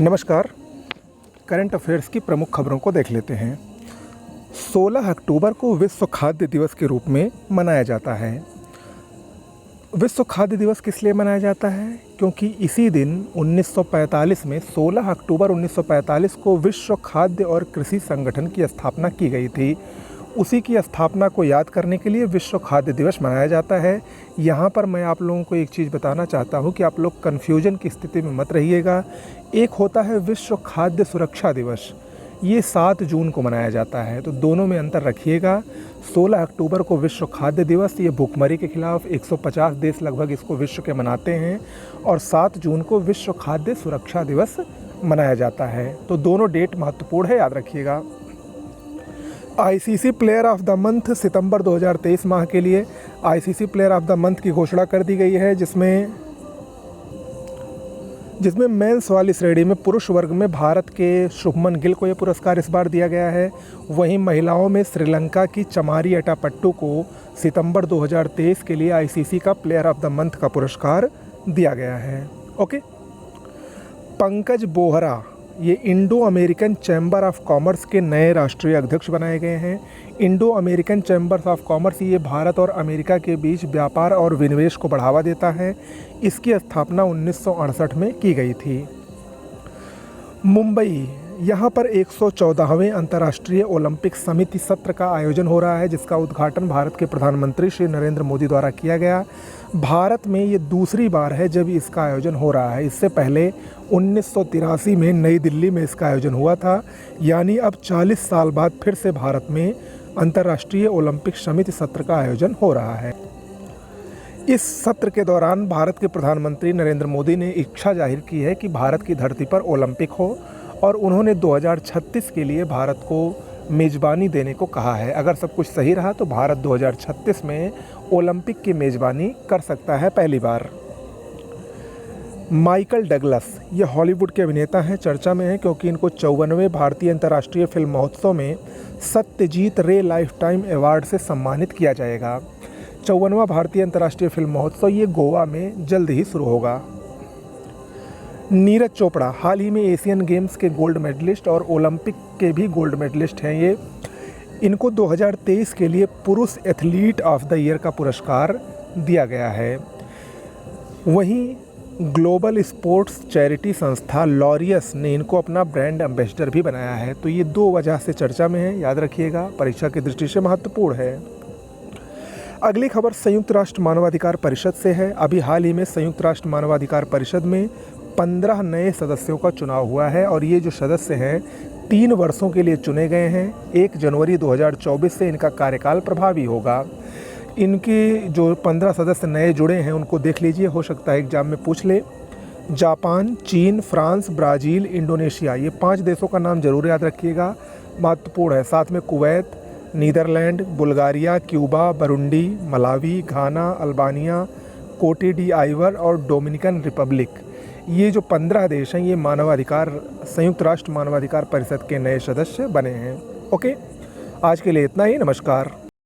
नमस्कार। Current affairs की प्रमुख खबरों को देख लेते हैं। 16 अक्टूबर को विश्व खाद्य दिवस के रूप में मनाया जाता है। विश्व खाद्य दिवस किस लिए मनाया जाता है? क्योंकि इसी दिन 1945 में 16 अक्टूबर 1945 को विश्व खाद्य और कृषि संगठन की स्थापना की गई थी। उसी की स्थापना को याद करने के लिए विश्व खाद्य दिवस मनाया जाता है। यहाँ पर मैं आप लोगों को एक चीज़ बताना चाहता हूँ कि आप लोग कन्फ्यूजन की स्थिति में मत रहिएगा। एक होता है विश्व खाद्य सुरक्षा दिवस, ये 7 जून को मनाया जाता है, तो दोनों में अंतर रखिएगा। 16 अक्टूबर को विश्व खाद्य दिवस, ये भुखमरी के खिलाफ 150 देश लगभग इसको विश्व के मनाते हैं, और 7 जून को विश्व खाद्य सुरक्षा दिवस मनाया जाता है। तो दोनों डेट महत्वपूर्ण है, याद रखिएगा। ICC player of the month सितंबर 2023 माह के लिए ICC player of the month की घोषणा कर दी गई है, जिसमें मेंस वाली श्रेणी में पुरुष वर्ग में भारत के शुभमन गिल को यह पुरस्कार इस बार दिया गया है। वहीं महिलाओं में श्रीलंका की चमारी अटापट्टू को सितंबर 2023 के लिए आईसीसी का प्लेयर ऑफ द मंथ का पुरस्कार दिया गया है। ओके। पंकज बोहरा ये Indo American chamber of commerce के नए राष्ट्रीय अध्यक्ष बनाए गए हैं। Indo American chambers of commerce ये भारत और अमेरिका के बीच व्यापार और विनिवेश को बढ़ावा देता है। इसकी स्थापना 1968 में की गई थी। मुंबई, यहाँ पर 114वें अंतर्राष्ट्रीय ओलंपिक समिति सत्र का आयोजन हो रहा है, जिसका उद्घाटन भारत के प्रधानमंत्री श्री नरेंद्र मोदी द्वारा किया गया। भारत में ये दूसरी बार है जब इसका आयोजन हो रहा है। इससे पहले 1983 में नई दिल्ली में इसका आयोजन हुआ था। यानी अब 40 साल बाद फिर से भारत में अंतर्राष्ट्रीय ओलंपिक समिति सत्र का आयोजन हो रहा है। इस सत्र के दौरान भारत के प्रधानमंत्री नरेंद्र मोदी ने इच्छा जाहिर की है कि भारत की धरती पर ओलंपिक हो, और उन्होंने 2036 के लिए भारत को मेज़बानी देने को कहा है। अगर सब कुछ सही रहा तो भारत 2036 में ओलंपिक की मेज़बानी कर सकता है पहली बार। माइकल डगलस ये हॉलीवुड के अभिनेता हैं, चर्चा में हैं क्योंकि इनको 54वें भारतीय अंतर्राष्ट्रीय फिल्म महोत्सव में सत्यजीत रे लाइफ टाइम अवार्ड से सम्मानित किया जाएगा। 54वां भारतीय अंतर्राष्ट्रीय फिल्म महोत्सव ये गोवा में जल्द ही शुरू होगा। नीरज चोपड़ा हाल ही में एशियन गेम्स के गोल्ड मेडलिस्ट और ओलंपिक के भी गोल्ड मेडलिस्ट हैं। ये इनको 2023 के लिए पुरुष एथलीट ऑफ द ईयर का पुरस्कार दिया गया है। वहीं ग्लोबल स्पोर्ट्स चैरिटी संस्था लॉरियस ने इनको अपना ब्रांड एम्बेसडर भी बनाया है। तो ये 2 वजह से चर्चा में है, याद रखिएगा, परीक्षा की दृष्टि से महत्वपूर्ण है। अगली खबर संयुक्त राष्ट्र मानवाधिकार परिषद से है। अभी हाल ही में संयुक्त राष्ट्र मानवाधिकार परिषद में 15 नए सदस्यों का चुनाव हुआ है, और ये जो सदस्य हैं 3 वर्षों के लिए चुने गए हैं। 1 जनवरी 2024 से इनका कार्यकाल प्रभावी होगा। इनके जो 15 सदस्य नए जुड़े हैं उनको देख लीजिए, हो सकता है एग्जाम में पूछ ले। जापान, चीन, फ्रांस, ब्राज़ील, इंडोनेशिया, ये 5 देशों का नाम जरूर याद रखिएगा, महत्वपूर्ण है। साथ में Kuwait, Netherlands, Bulgaria, Cuba, Burundi, Malawi, Ghana, Albania, Cote d'Ivoire और डोमिनिकन रिपब्लिक, ये जो 15 देश हैं ये संयुक्त राष्ट्र मानवाधिकार परिषद के नए सदस्य बने हैं। ओके, आज के लिए इतना ही। नमस्कार।